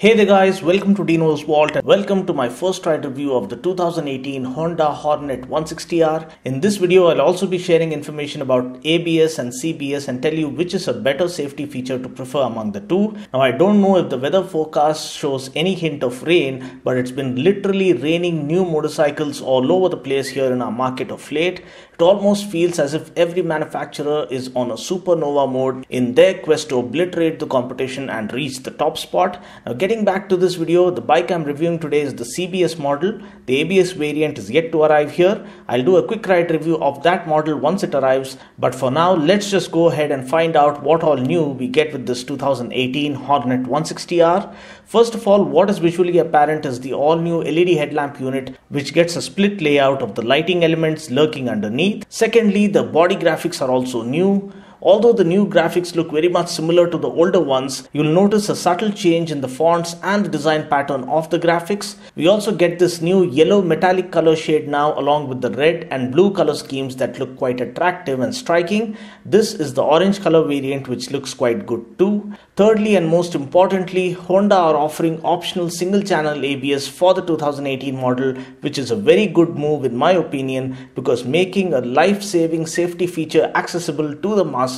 Hey there guys, welcome to Dinos Vault and welcome to my first ride review of the 2018 Honda Hornet 160R. In this video, I'll also be sharing information about ABS and CBS and tell you which is a better safety feature to prefer among the two. Now, I don't know if the weather forecast shows any hint of rain, but it's been literally raining new motorcycles all over the place here in our market of late. It almost feels as if every manufacturer is on a supernova mode in their quest to obliterate the competition and reach the top spot. Now, getting back to this video, the bike I'm reviewing today is the CBS model. The ABS variant is yet to arrive here. I'll do a quick ride review of that model once it arrives. But for now, let's just go ahead and find out what all new we get with this 2018 Hornet 160R. First of all, what is visually apparent is the all-new LED headlamp unit, which gets a split layout of the lighting elements lurking underneath. Secondly, the body graphics are also new. Although the new graphics look very much similar to the older ones, you'll notice a subtle change in the fonts and the design pattern of the graphics. We also get this new yellow metallic color shade now, along with the red and blue color schemes that look quite attractive and striking. This is the orange color variant, which looks quite good too. Thirdly, and most importantly, Honda are offering optional single channel ABS for the 2018 model, which is a very good move in my opinion, because making a life-saving safety feature accessible to the masses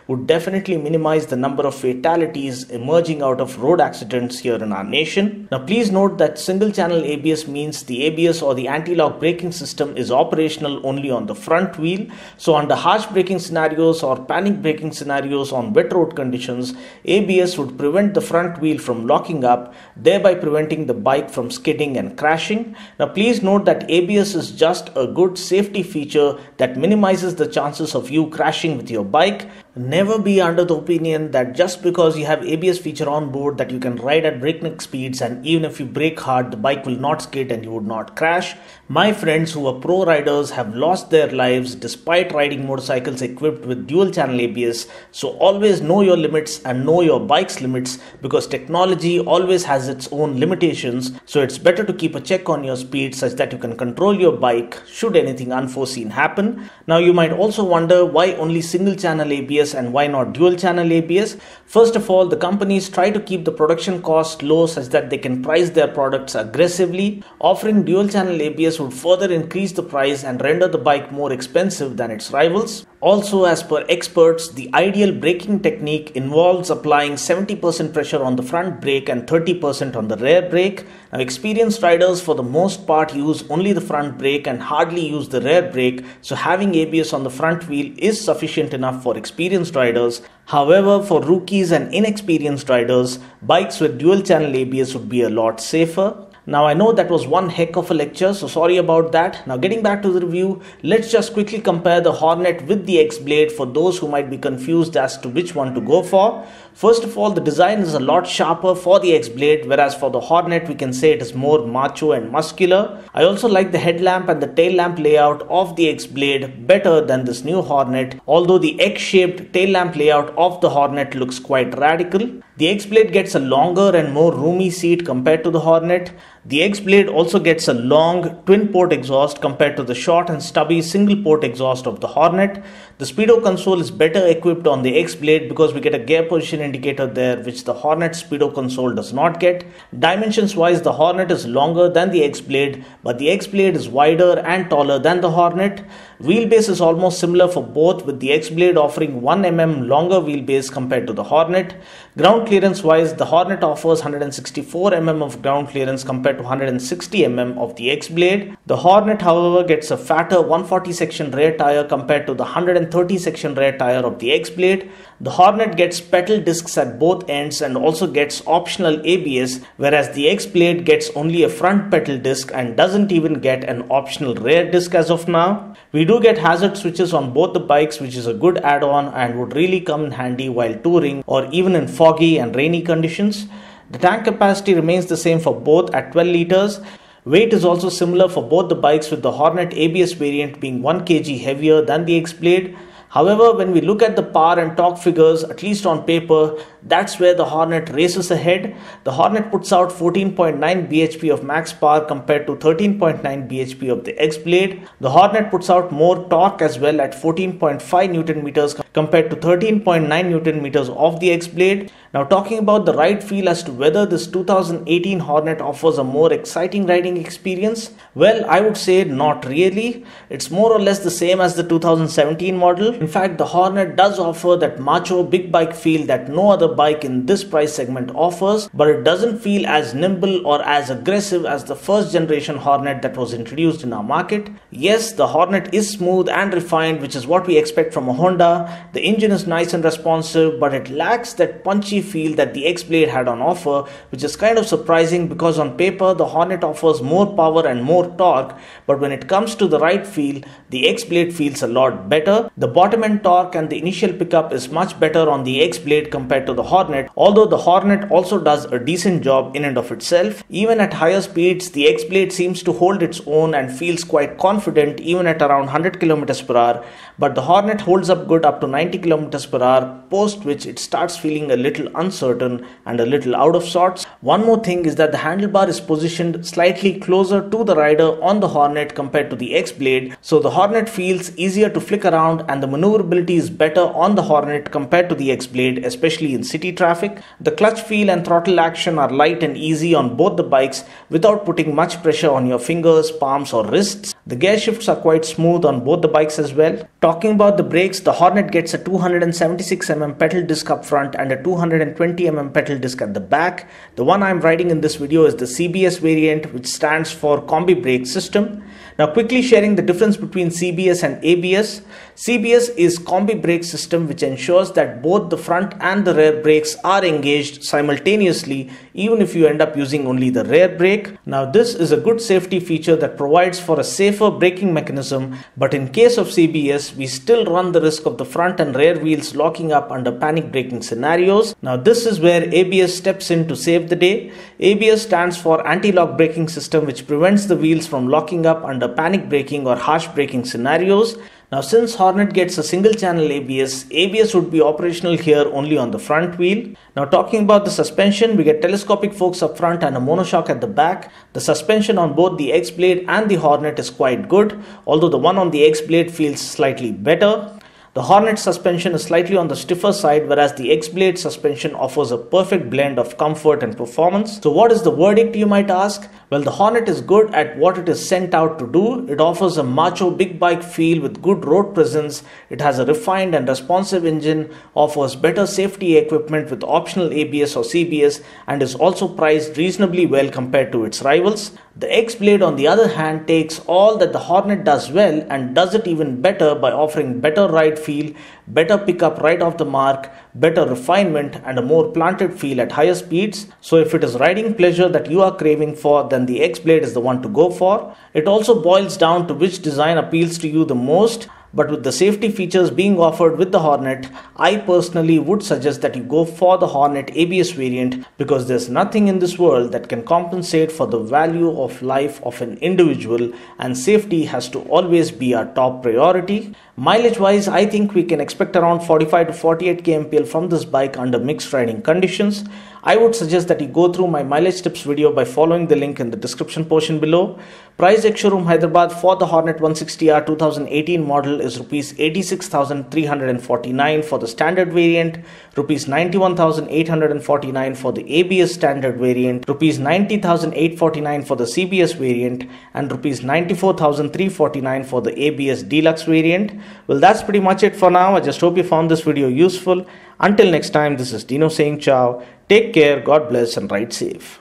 would definitely minimize the number of fatalities emerging out of road accidents here in our nation. Now, please note that single channel ABS means the ABS or the anti-lock braking system is operational only on the front wheel. So under harsh braking scenarios or panic braking scenarios on wet road conditions, ABS would prevent the front wheel from locking up, thereby preventing the bike from skidding and crashing. Now, please note that ABS is just a good safety feature that minimizes the chances of you crashing with your bike. Never be under the opinion that just because you have ABS feature on board that you can ride at breakneck speeds, and even if you brake hard, the bike will not skid and you would not crash. My friends who are pro riders have lost their lives despite riding motorcycles equipped with dual channel ABS. So always know your limits and know your bike's limits, because technology always has its own limitations. So it's better to keep a check on your speed such that you can control your bike should anything unforeseen happen. Now, you might also wonder why only single channel ABS and why not dual channel ABS. First of all, the companies try to keep the production cost low such that they can price their products aggressively. Offering dual channel ABS would further increase the price and render the bike more expensive than its rivals. Also, as per experts, the ideal braking technique involves applying 70% pressure on the front brake and 30% on the rear brake. Now, experienced riders for the most part use only the front brake and hardly use the rear brake, so having ABS on the front wheel is sufficient enough for experienced riders. However, for rookies and inexperienced riders, bikes with dual channel ABS would be a lot safer. Now, I know that was one heck of a lecture, so sorry about that. Now, getting back to the review, let's just quickly compare the Hornet with the XBlade for those who might be confused as to which one to go for. First of all, the design is a lot sharper for the XBlade, whereas for the Hornet, we can say it is more macho and muscular. I also like the headlamp and the tail lamp layout of the XBlade better than this new Hornet, although the X-shaped tail lamp layout of the Hornet looks quite radical. The XBlade gets a longer and more roomy seat compared to the Hornet. The XBlade also gets a long twin-port exhaust compared to the short and stubby single-port exhaust of the Hornet. The speedo console is better equipped on the XBlade because we get a gear position indicator there, which the Hornet speedo console does not get. Dimensions-wise, the Hornet is longer than the XBlade, but the XBlade is wider and taller than the Hornet. Wheelbase is almost similar for both, with the XBlade offering 1 mm longer wheelbase compared to the Hornet. Ground clearance wise, the Hornet offers 164 mm of ground clearance compared to 160 mm of the XBlade. The Hornet, however, gets a fatter 140 section rear tire compared to the 130 section rear tire of the XBlade. The Hornet gets pedal discs at both ends and also gets optional ABS, whereas the XBlade gets only a front pedal disc and doesn't even get an optional rear disc as of now. We do get hazard switches on both the bikes, which is a good add-on and would really come in handy while touring or even in foggy and rainy conditions. The tank capacity remains the same for both at 12 liters. Weight is also similar for both the bikes, with the Hornet ABS variant being 1 kg heavier than the XBlade. However, when we look at the power and torque figures, at least on paper, that's where the Hornet races ahead. The Hornet puts out 14.9 bhp of max power compared to 13.9 bhp of the XBlade. The Hornet puts out more torque as well at 14.5 Nm compared to 13.9 Newton meters of the XBlade. Now talking about the ride feel as to whether this 2018 Hornet offers a more exciting riding experience, well, I would say not really. It's more or less the same as the 2017 model. In fact, the Hornet does offer that macho big bike feel that no other bike in this price segment offers, but it doesn't feel as nimble or as aggressive as the first generation Hornet that was introduced in our market. Yes, the Hornet is smooth and refined, which is what we expect from a Honda. The engine is nice and responsive, but it lacks that punchy feel that the XBlade had on offer, which is kind of surprising because on paper the Hornet offers more power and more torque, but when it comes to the ride feel, the XBlade feels a lot better. The bottom end torque and the initial pickup is much better on the XBlade compared to the Hornet, although the Hornet also does a decent job in and of itself. Even at higher speeds, the XBlade seems to hold its own and feels quite confident even at around 100 km per hour, but the Hornet holds up good up to 90 km per hour, post which it starts feeling a little uncertain and a little out of sorts. One more thing is that the handlebar is positioned slightly closer to the rider on the Hornet compared to the XBlade, so the Hornet feels easier to flick around and the maneuverability is better on the Hornet compared to the XBlade, especially in city traffic. The clutch feel and throttle action are light and easy on both the bikes without putting much pressure on your fingers, palms or wrists. The gear shifts are quite smooth on both the bikes as well. Talking about the brakes, the Hornet gets a 276mm pedal disc up front and a 220mm pedal disc at the back. The one I'm riding in this video is the CBS variant, which stands for Combi Brake System. Now quickly sharing the difference between CBS and ABS. CBS is Combi Brake System, which ensures that both the front and the rear brakes are engaged simultaneously even if you end up using only the rear brake. Now this is a good safety feature that provides for a safer braking mechanism, but in case of CBS we still run the risk of the front and rear wheels locking up under panic braking scenarios. Now this is where ABS steps in to save the day. ABS stands for Anti-Lock Braking System, which prevents the wheels from locking up under panic braking or harsh braking scenarios. Now since Hornet gets a single channel ABS, ABS would be operational here only on the front wheel. Now talking about the suspension, we get telescopic forks up front and a monoshock at the back. The suspension on both the XBlade and the Hornet is quite good, although the one on the XBlade feels slightly better. The Hornet suspension is slightly on the stiffer side, whereas the XBlade suspension offers a perfect blend of comfort and performance. So what is the verdict, you might ask? Well, the Hornet is good at what it is sent out to do. It offers a macho big bike feel with good road presence. It has a refined and responsive engine, offers better safety equipment with optional ABS or CBS, and is also priced reasonably well compared to its rivals. The XBlade, on the other hand, takes all that the Hornet does well and does it even better by offering better ride feel, better pickup right off the mark, better refinement and a more planted feel at higher speeds. So if it is riding pleasure that you are craving for, then the XBlade is the one to go for. It also boils down to which design appeals to you the most. But with the safety features being offered with the Hornet, I personally would suggest that you go for the Hornet ABS variant, because there's nothing in this world that can compensate for the value of life of an individual, and safety has to always be our top priority. Mileage wise, I think we can expect around 45 to 48 kmpl from this bike under mixed riding conditions. I would suggest that you go through my mileage tips video by following the link in the description portion below. Price ex-showroom Hyderabad for the Hornet 160R 2018 model is Rs 86,349 for the standard variant, Rs 91,849 for the ABS standard variant, Rs 90,849 for the CBS variant, and Rs 94,349 for the ABS deluxe variant. Well, that's pretty much it for now. I just hope you found this video useful. Until next time, this is Dino saying ciao. Take care, God bless, and ride safe.